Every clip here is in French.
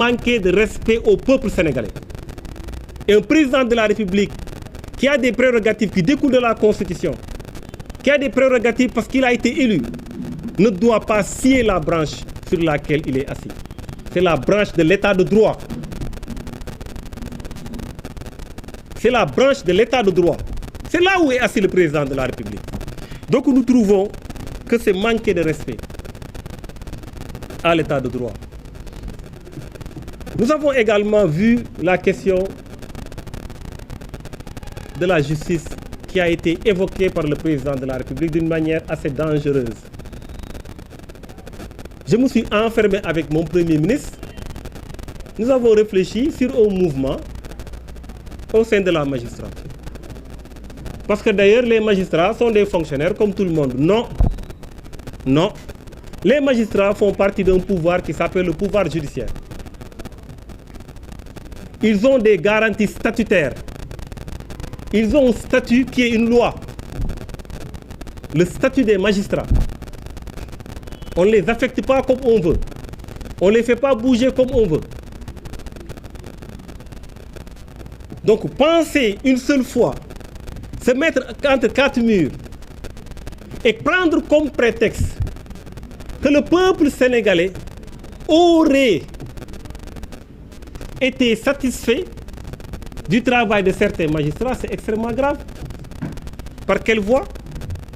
manquer de respect au peuple sénégalais. Et un président de la République qui a des prérogatives qui découlent de la Constitution, qui a des prérogatives parce qu'il a été élu, ne doit pas scier la branche sur laquelle il est assis. C'est la branche de l'état de droit. C'est la branche de l'état de droit. C'est là où est assis le président de la République. Donc nous trouvons que c'est manquer de respect à l'état de droit. Nous avons également vu la question de la justice qui a été évoquée par le président de la République d'une manière assez dangereuse. Je me suis enfermé avec mon Premier ministre. Nous avons réfléchi sur un mouvement au sein de la magistrature. Parce que d'ailleurs, les magistrats sont des fonctionnaires comme tout le monde. Non. Non. Les magistrats font partie d'un pouvoir qui s'appelle le pouvoir judiciaire. Ils ont des garanties statutaires. Ils ont un statut qui est une loi. Le statut des magistrats. On ne les affecte pas comme on veut. On ne les fait pas bouger comme on veut. Donc, penser une seule fois, se mettre entre quatre murs et prendre comme prétexte que le peuple sénégalais aurait été satisfait du travail de certains magistrats, c'est extrêmement grave. Par quelle voie?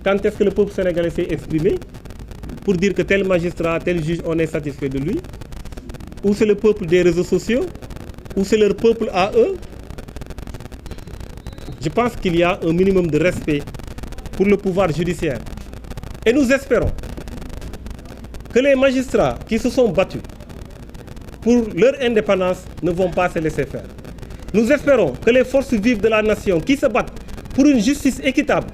Quand est-ce que le peuple sénégalais s'est exprimé pour dire que tel magistrat, tel juge, on est satisfait de lui? Ou c'est le peuple des réseaux sociaux? Ou c'est leur peuple à eux? Je pense qu'il y a un minimum de respect pour le pouvoir judiciaire. Et nous espérons que les magistrats qui se sont battus pour leur indépendance ne vont pas se laisser faire. Nous espérons que les forces vives de la nation qui se battent pour une justice équitable,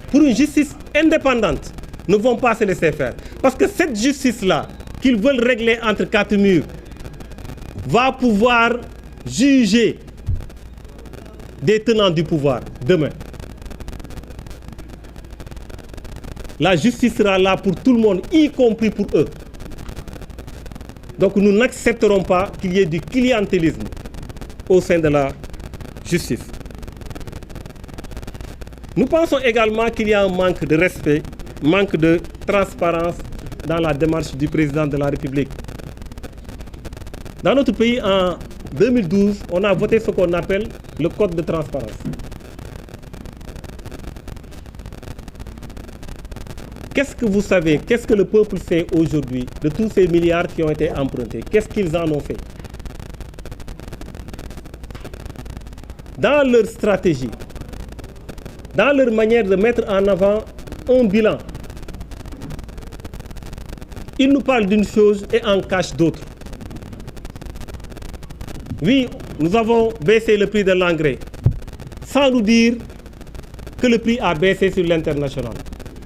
pour une justice indépendante, ne vont pas se laisser faire. Parce que cette justice-là, qu'ils veulent régler entre quatre murs, va pouvoir juger des tenants du pouvoir demain. La justice sera là pour tout le monde, y compris pour eux. Donc nous n'accepterons pas qu'il y ait du clientélisme au sein de la justice. Nous pensons également qu'il y a un manque de respect, manque de transparence dans la démarche du président de la République. Dans notre pays, en 2012, on a voté ce qu'on appelle le code de transparence. Qu'est-ce que vous savez, qu'est-ce que le peuple sait aujourd'hui de tous ces milliards qui ont été empruntés? Qu'est-ce qu'ils en ont fait? Dans leur stratégie, dans leur manière de mettre en avant un bilan, ils nous parlent d'une chose et en cachent d'autres. Oui, nous avons baissé le prix de l'engrais, sans nous dire que le prix a baissé sur l'international.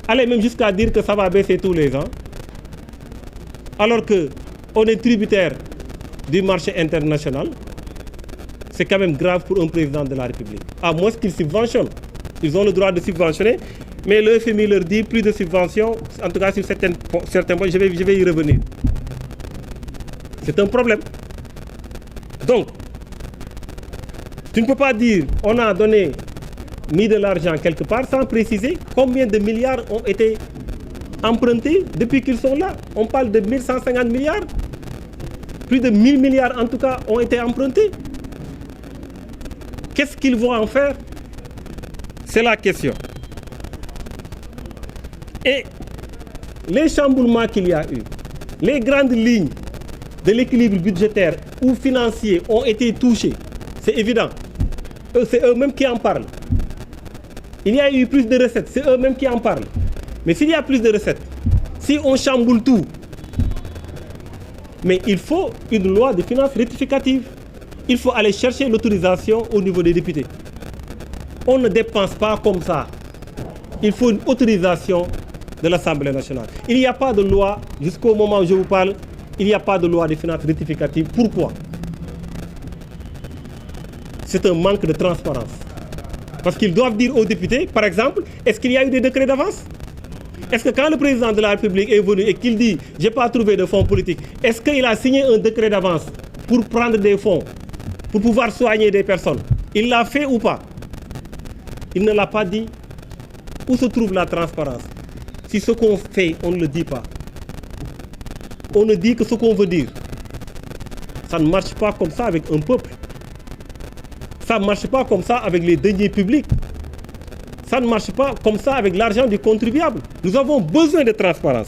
Allez même jusqu'à dire que ça va baisser tous les ans, alors qu'on est tributaire du marché international. C'est quand même grave pour un président de la République. À moins qu'ils subventionnent. Ils ont le droit de subventionner, mais le FMI leur dit plus de subventions, en tout cas sur certains points, je vais y revenir. C'est un problème. Donc, tu ne peux pas dire on a mis de l'argent quelque part sans préciser combien de milliards ont été empruntés depuis qu'ils sont là. On parle de 1150 milliards. Plus de 1000 milliards en tout cas ont été empruntés. Qu'est-ce qu'ils vont en faire? C'est la question. Et les chamboulements qu'il y a eu, les grandes lignes de l'équilibre budgétaire ou financier ont été touchés, c'est évident. C'est eux-mêmes qui en parlent. Il y a eu plus de recettes, c'est eux-mêmes qui en parlent. Mais s'il y a plus de recettes, si on chamboule tout, mais il faut une loi de finances rectificative. Il faut aller chercher l'autorisation au niveau des députés. On ne dépense pas comme ça. Il faut une autorisation de l'Assemblée nationale. Il n'y a pas de loi, jusqu'au moment où je vous parle, il n'y a pas de loi de finances rectificative. Pourquoi? C'est un manque de transparence. Parce qu'ils doivent dire aux députés, par exemple, est-ce qu'il y a eu des décrets d'avance? Est-ce que quand le président de la République est venu et qu'il dit « j'ai pas trouvé de fonds politiques », est-ce qu'il a signé un décret d'avance pour prendre des fonds, pour pouvoir soigner des personnes. Il l'a fait ou pas? Il ne l'a pas dit. Où se trouve la transparence? Si ce qu'on fait, on ne le dit pas. On ne dit que ce qu'on veut dire. Ça ne marche pas comme ça avec un peuple. Ça ne marche pas comme ça avec les deniers publics. Ça ne marche pas comme ça avec l'argent du contribuable. Nous avons besoin de transparence.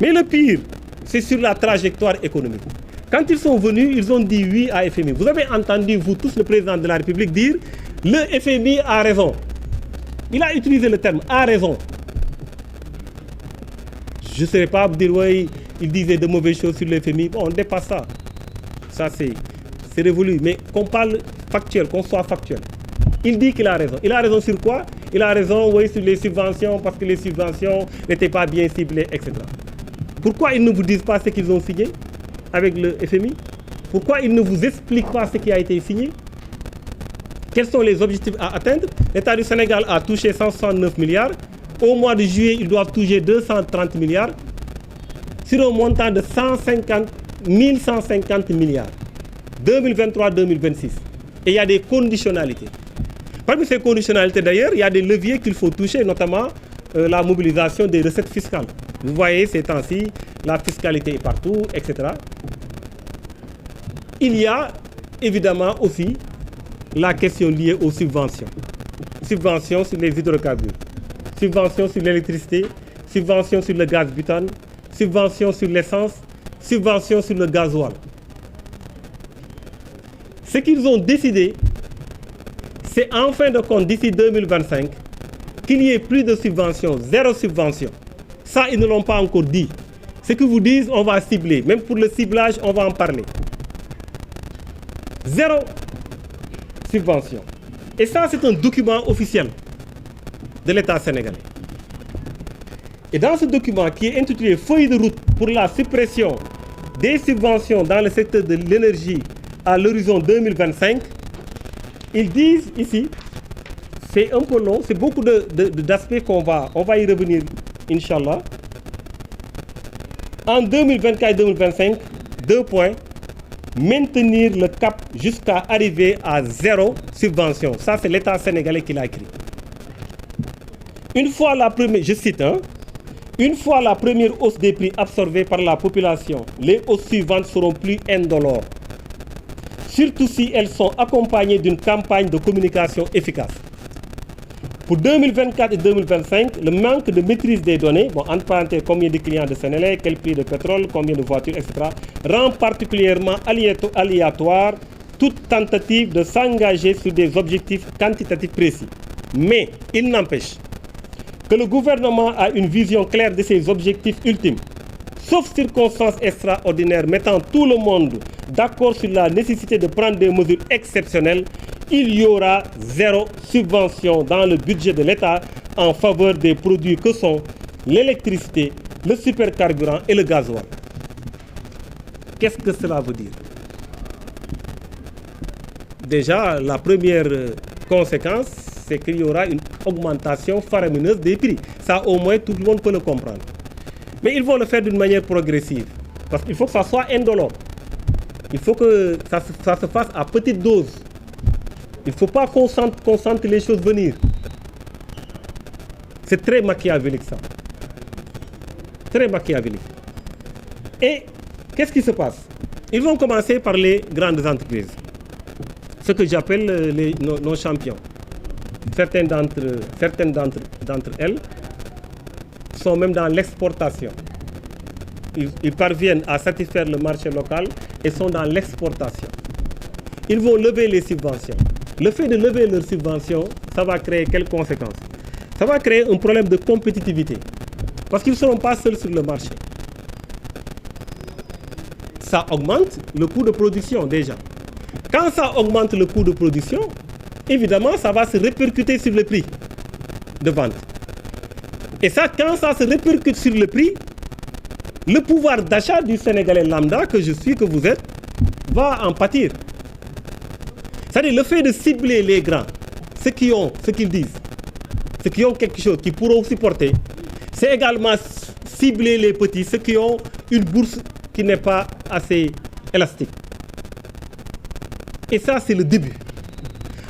Mais le pire, c'est sur la trajectoire économique. Quand ils sont venus, ils ont dit oui à FMI. Vous avez entendu, vous tous, le président de la République dire « Le FMI a raison ». Il a utilisé le terme « a raison ». Je ne sais pas vous dire « oui, il disait de mauvaises choses sur le FMI ». Bon, on dépasse ça. Ça, c'est révolu. Mais qu'on parle factuel, qu'on soit factuel. Il dit qu'il a raison. Il a raison sur quoi? Il a raison, oui, sur les subventions, parce que les subventions n'étaient pas bien ciblées, etc. Pourquoi ils ne vous disent pas ce qu'ils ont signé avec le FMI? Pourquoi ils ne vous expliquent pas ce qui a été signé? Quels sont les objectifs à atteindre? L'État du Sénégal a touché 169 milliards. Au mois de juillet, ils doivent toucher 230 milliards sur un montant de 1150 milliards. 2023-2026. Et il y a des conditionnalités. Parmi ces conditionnalités, d'ailleurs, il y a des leviers qu'il faut toucher, notamment la mobilisation des recettes fiscales. Vous voyez, ces temps-ci, la fiscalité est partout, etc. Il y a évidemment aussi la question liée aux subventions. Subventions sur les hydrocarbures, subventions sur l'électricité, subventions sur le gaz butane, subventions sur l'essence, subventions sur le gasoil. Ce qu'ils ont décidé, c'est en fin de compte, d'ici 2025, qu'il y ait plus de subventions, zéro subvention. Ça, ils ne l'ont pas encore dit. Ce qu'ils vous disent, on va cibler. Même pour le ciblage, on va en parler. Zéro subvention. Et ça, c'est un document officiel de l'État sénégalais. Et dans ce document qui est intitulé « Feuille de route pour la suppression des subventions dans le secteur de l'énergie à l'horizon 2025 », ils disent ici, c'est un peu long, c'est beaucoup d'aspects qu'on va y revenir, Inch'Allah. En 2024-2025, 2 points, maintenir le cap jusqu'à arriver à zéro subvention. Ça, c'est l'État sénégalais qui l'a écrit. Une fois la première, je cite, une fois la première hausse des prix absorbée par la population, les hausses suivantes seront plus indolores. Surtout si elles sont accompagnées d'une campagne de communication efficace. Pour 2024 et 2025, le manque de maîtrise des données, bon, entre parenthèses, combien de clients de Sénélec, quel prix de pétrole, combien de voitures, etc., rend particulièrement aléatoire toute tentative de s'engager sur des objectifs quantitatifs précis. Mais il n'empêche que le gouvernement a une vision claire de ses objectifs ultimes. Sauf circonstances extraordinaires mettant tout le monde d'accord sur la nécessité de prendre des mesures exceptionnelles, il y aura zéro subvention dans le budget de l'État en faveur des produits que sont l'électricité, le supercarburant et le gasoil. Qu'est-ce que cela veut dire? Déjà, la première conséquence, c'est qu'il y aura une augmentation faramineuse des prix. Ça, au moins, tout le monde peut le comprendre. Mais ils vont le faire d'une manière progressive. Parce qu'il faut que ça soit indolore. Il faut que ça se fasse à petite dose. Il ne faut pas qu'on sente les choses venir. C'est très machiavélique, ça. Très machiavélique. Et qu'est-ce qui se passe? Ils vont commencer par les grandes entreprises. Ce que j'appelle nos champions. Certaines d'entre elles sont même dans l'exportation. Ils parviennent à satisfaire le marché local et sont dans l'exportation. Ils vont lever les subventions. Le fait de lever leurs subventions, ça va créer quelles conséquences? Ça va créer un problème de compétitivité. Parce qu'ils ne seront pas seuls sur le marché. Ça augmente le coût de production déjà. Quand ça augmente le coût de production, évidemment, ça va se répercuter sur le prix de vente. Et ça, quand ça se répercute sur le prix, le pouvoir d'achat du Sénégalais lambda, que je suis, que vous êtes, va en pâtir. C'est-à-dire le fait de cibler les grands, ceux qui ont ce qu'ils disent, ceux qui ont quelque chose qu'ils pourront supporter, c'est également cibler les petits, ceux qui ont une bourse qui n'est pas assez élastique. Et ça, c'est le début.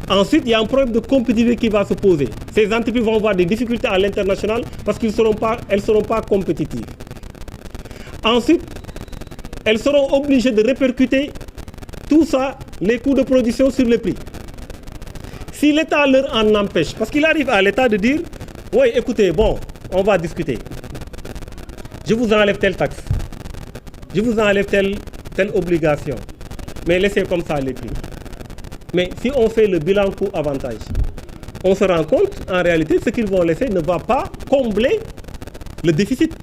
Ensuite, il y a un problème de compétitivité qui va se poser. Ces entreprises vont avoir des difficultés à l'international parce qu'elles ne seront pas compétitives. Ensuite, elles seront obligées de répercuter tout ça, les coûts de production sur les prix. Si l'État leur en empêche, parce qu'il arrive à l'État de dire, oui, écoutez, bon, on va discuter. Je vous enlève telle taxe. Je vous enlève telle obligation. Mais laissez comme ça les prix. Mais si on fait le bilan coût-avantage, on se rend compte, en réalité, ce qu'ils vont laisser ne va pas combler le déficit.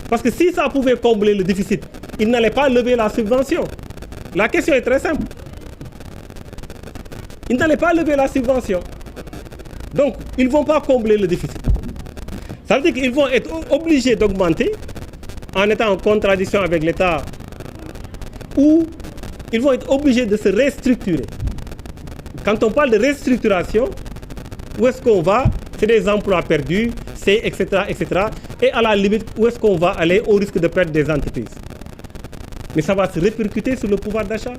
Parce que si ça pouvait combler le déficit, ils n'allaient pas lever la subvention. La question est très simple. Ils n'allaient pas lever la subvention. Donc, ils ne vont pas combler le déficit. Ça veut dire qu'ils vont être obligés d'augmenter en étant en contradiction avec l'État, ou ils vont être obligés de se restructurer. Quand on parle de restructuration, où est-ce qu'on va? C'est des emplois perdus, c'est etc., etc. Et à la limite, où est-ce qu'on va aller au risque de perdre des entreprises? Mais ça va se répercuter sur le pouvoir d'achat,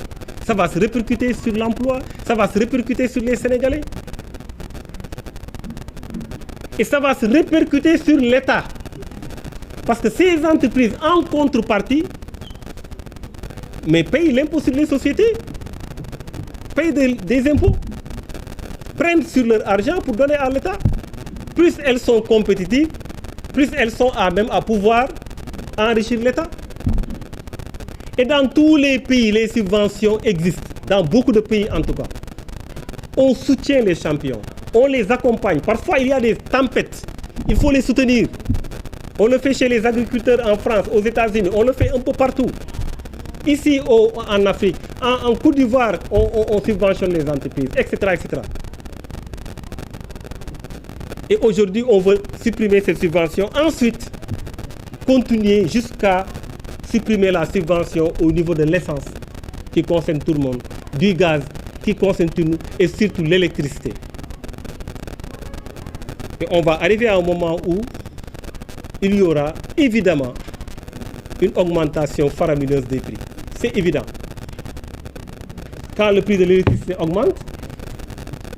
ça va se répercuter sur l'emploi, ça va se répercuter sur les Sénégalais. Et ça va se répercuter sur l'État. Parce que ces entreprises, en contrepartie, mais payent l'impôt sur les sociétés, payent des impôts, prennent sur leur argent pour donner à l'État. Plus elles sont compétitives, plus elles sont même à pouvoir enrichir l'État. Et dans tous les pays, les subventions existent, dans beaucoup de pays en tout cas. On soutient les champions, on les accompagne. Parfois, il y a des tempêtes, il faut les soutenir. On le fait chez les agriculteurs en France, aux États-Unis, on le fait un peu partout. Ici en Afrique, en Côte d'Ivoire, on subventionne les entreprises, etc., etc. Et aujourd'hui, on veut supprimer cette subvention. Ensuite, continuer jusqu'à supprimer la subvention au niveau de l'essence, qui concerne tout le monde, du gaz, qui concerne tout le monde, et surtout l'électricité. Et on va arriver à un moment où il y aura évidemment une augmentation faramineuse des prix. C'est évident. Quand le prix de l'électricité augmente,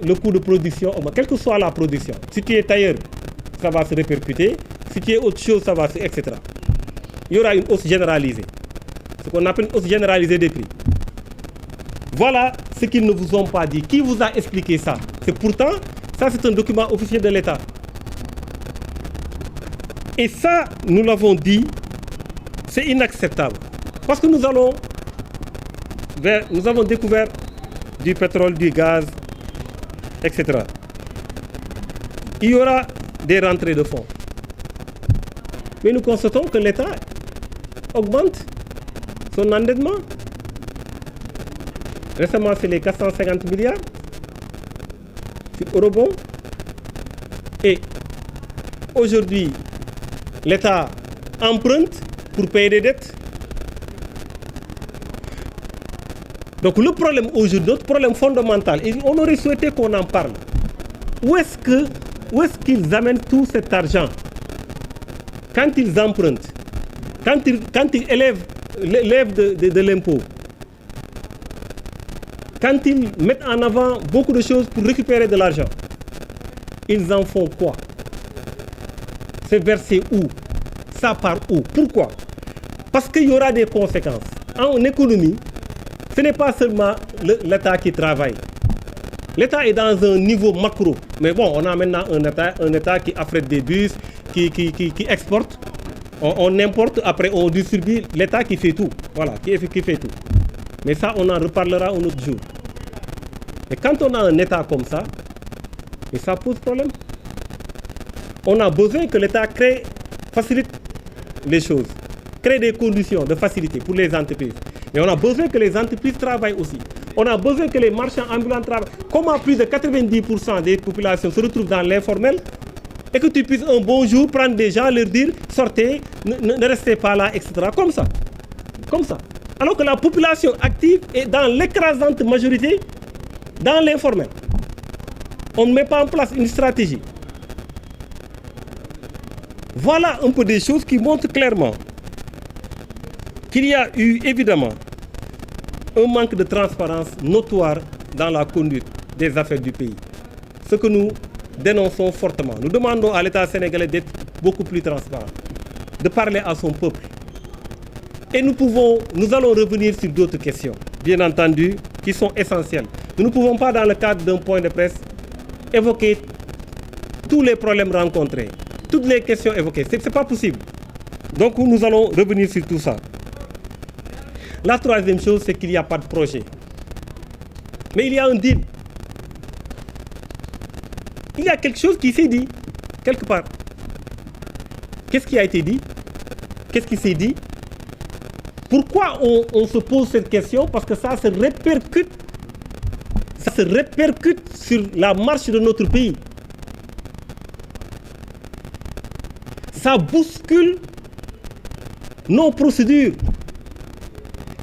le coût de production augmente, quelle que soit la production. Si tu es tailleur, ça va se répercuter. Si tu es autre chose, ça va se... etc. Il y aura une hausse généralisée. Ce qu'on appelle une hausse généralisée des prix. Voilà ce qu'ils ne vous ont pas dit. Qui vous a expliqué ça? C'est pourtant, ça c'est un document officiel de l'État. Et ça, nous l'avons dit, c'est inacceptable. Parce que nous avons découvert du pétrole, du gaz, etc. Il y aura des rentrées de fonds. Mais nous constatons que l'État augmente son endettement. Récemment, c'est les 450 milliards sur eurobond. Et aujourd'hui, l'État emprunte pour payer des dettes. Donc le problème aujourd'hui, notre problème fondamental, et on aurait souhaité qu'on en parle. Où est-ce qu'ils amènent tout cet argent quand ils empruntent, quand ils élèvent de l'impôt, quand ils mettent en avant beaucoup de choses pour récupérer de l'argent? Ils en font quoi? C'est versé où? Ça part où? Pourquoi? Parce qu'il y aura des conséquences. En économie, ce n'est pas seulement l'État qui travaille. L'État est dans un niveau macro. Mais bon, on a maintenant un État qui affrète des bus, qui exporte. On importe, après on distribue. L'État qui fait tout. Voilà, qui fait tout. Mais ça, on en reparlera un autre jour. Et quand on a un État comme ça, et ça pose problème. On a besoin que l'État facilite les choses, crée des conditions de facilité pour les entreprises. Mais on a besoin que les entreprises travaillent aussi. On a besoin que les marchands ambulants travaillent. Comment plus de 90% des populations se retrouvent dans l'informel et que tu puisses un bon jour prendre des gens, leur dire sortez, ne restez pas là, etc. Comme ça. Comme ça. Alors que la population active est dans l'écrasante majorité dans l'informel. On ne met pas en place une stratégie. Voilà un peu des choses qui montrent clairement qu'il y a eu évidemment un manque de transparence notoire dans la conduite des affaires du pays. Ce que nous dénonçons fortement. Nous demandons à l'État sénégalais d'être beaucoup plus transparent, de parler à son peuple. Et nous allons revenir sur d'autres questions, bien entendu, qui sont essentielles. Nous ne pouvons pas, dans le cadre d'un point de presse, évoquer tous les problèmes rencontrés, toutes les questions évoquées. Ce n'est pas possible. Donc nous allons revenir sur tout ça. La troisième chose, c'est qu'il n'y a pas de projet. Mais il y a un deal. Il y a quelque chose qui s'est dit, quelque part. Qu'est-ce qui a été dit? Qu'est-ce qui s'est dit? Pourquoi on se pose cette question? Parce que ça se répercute sur la marche de notre pays. Ça bouscule nos procédures.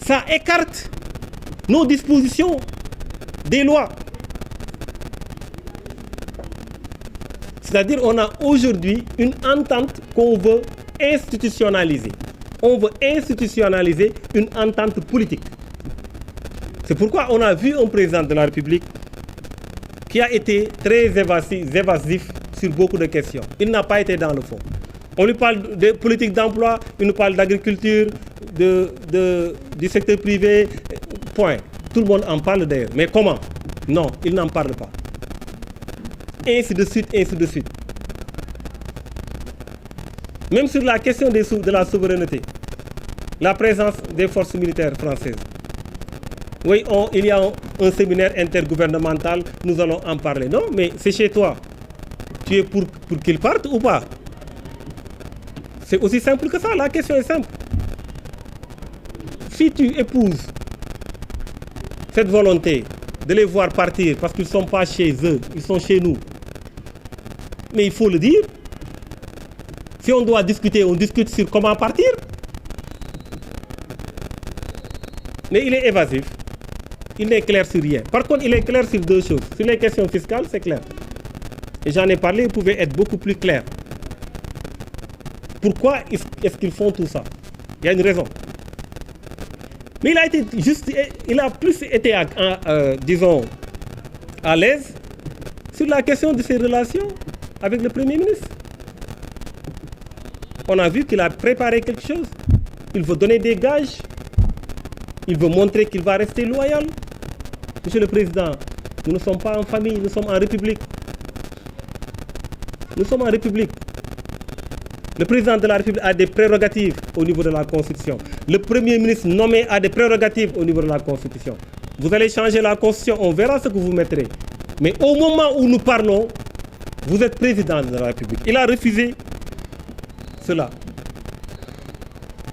Ça écarte nos dispositions des lois. C'est-à-dire qu'on a aujourd'hui une entente qu'on veut institutionnaliser. On veut institutionnaliser une entente politique. C'est pourquoi on a vu un président de la République qui a été très évasif sur beaucoup de questions. Il n'a pas été dans le fond. On lui parle de politique d'emploi, il nous parle d'agriculture, du secteur privé, point. Tout le monde en parle d'ailleurs. Mais comment? Non, il n'en parle pas. Ainsi de suite, ainsi de suite. Même sur la question de la souveraineté, la présence des forces militaires françaises. Oui, il y a un séminaire intergouvernemental, nous allons en parler. Non, mais c'est chez toi. Tu es pour qu'ils partent ou pas? C'est aussi simple que ça, la question est simple. Si tu épouses cette volonté de les voir partir parce qu'ils ne sont pas chez eux, ils sont chez nous, mais il faut le dire. Si on doit discuter, on discute sur comment partir. Mais il est évasif. Il n'est clair sur rien. Par contre, il est clair sur deux choses. Sur les questions fiscales, c'est clair. Et j'en ai parlé, il pouvait être beaucoup plus clair. Pourquoi est-ce qu'ils font tout ça? Il y a une raison. Mais il a plus été, disons, à l'aise sur la question de ses relations avec le Premier ministre. On a vu qu'il a préparé quelque chose. Il veut donner des gages. Il veut montrer qu'il va rester loyal. Monsieur le Président, nous ne sommes pas en famille, nous sommes en République. Nous sommes en République. Le Président de la République a des prérogatives au niveau de la Constitution. Le Premier ministre nommé a des prérogatives au niveau de la Constitution. Vous allez changer la Constitution, on verra ce que vous mettrez. Mais au moment où nous parlons, vous êtes Président de la République. Il a refusé cela.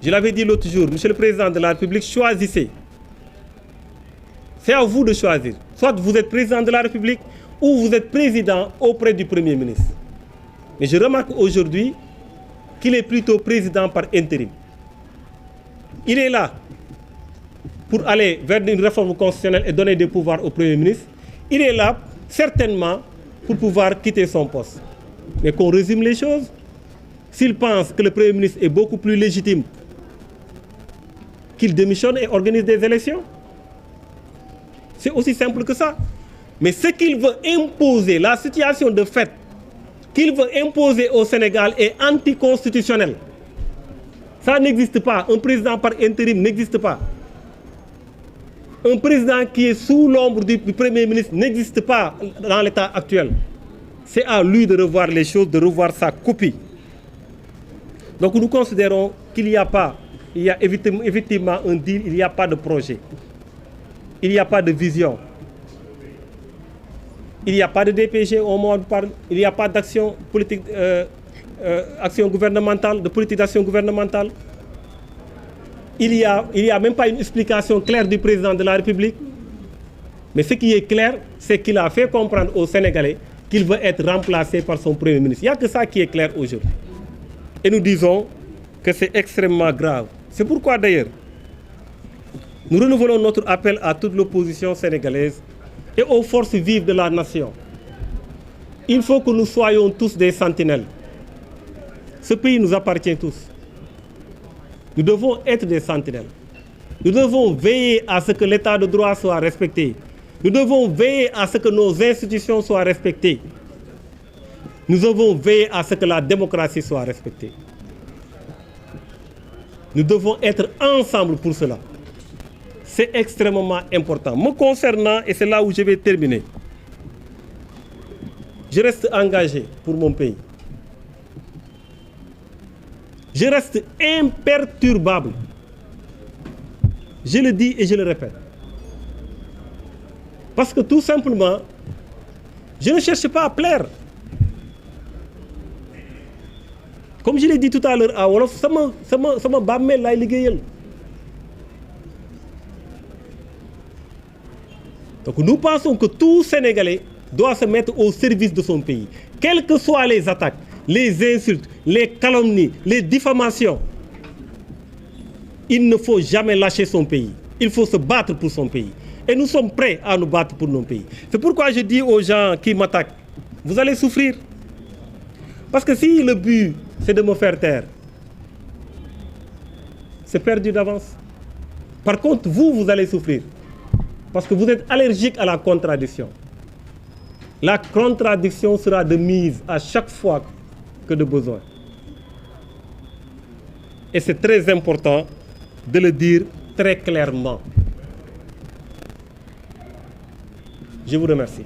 Je l'avais dit l'autre jour, Monsieur le Président de la République, choisissez. C'est à vous de choisir. Soit vous êtes Président de la République ou vous êtes Président auprès du Premier ministre. Mais je remarque aujourd'hui qu'il est plutôt Président par intérim. Il est là pour aller vers une réforme constitutionnelle et donner des pouvoirs au Premier ministre. Il est là certainement pour pouvoir quitter son poste. Mais qu'on résume les choses. S'il pense que le Premier ministre est beaucoup plus légitime, qu'il démissionne et organise des élections. C'est aussi simple que ça. Mais ce qu'il veut imposer, la situation de fait qu'il veut imposer au Sénégal est anticonstitutionnelle. Ça n'existe pas. Un président par intérim n'existe pas. Un président qui est sous l'ombre du Premier ministre n'existe pas dans l'état actuel. C'est à lui de revoir les choses, de revoir sa copie. Donc nous considérons qu'il n'y a pas, il y a effectivement un deal, il n'y a pas de projet. Il n'y a pas de vision. Il n'y a pas de DPG au moment où on parle. Il n'y a pas d'action politique, action gouvernementale, de politique d'action gouvernementale. Il n'y a même pas une explication claire du président de la République. Mais ce qui est clair, c'est qu'il a fait comprendre aux Sénégalais qu'il veut être remplacé par son Premier ministre. Il n'y a que ça qui est clair aujourd'hui. Et nous disons que c'est extrêmement grave. C'est pourquoi d'ailleurs, nous renouvelons notre appel à toute l'opposition sénégalaise et aux forces vives de la nation. Il faut que nous soyons tous des sentinelles. Ce pays nous appartient tous. Nous devons être des sentinelles. Nous devons veiller à ce que l'état de droit soit respecté. Nous devons veiller à ce que nos institutions soient respectées. Nous devons veiller à ce que la démocratie soit respectée. Nous devons être ensemble pour cela. C'est extrêmement important. Me concernant, et c'est là où je vais terminer, je reste engagé pour mon pays. Je reste imperturbable. Je le dis et je le répète. Parce que tout simplement, je ne cherche pas à plaire. Comme je l'ai dit tout à l'heure à Wolof, sama bàmmeel laay liggéeyal. Donc nous pensons que tout Sénégalais doit se mettre au service de son pays. Quelles que soient les attaques, les insultes, les calomnies, les diffamations, il ne faut jamais lâcher son pays. Il faut se battre pour son pays. Et nous sommes prêts à nous battre pour nos pays. C'est pourquoi je dis aux gens qui m'attaquent, vous allez souffrir. Parce que si le but, c'est de me faire taire, c'est perdu d'avance. Par contre, vous allez souffrir. Parce que vous êtes allergique à la contradiction. La contradiction sera de mise à chaque fois que de besoin. Et c'est très important de le dire très clairement. Je vous remercie.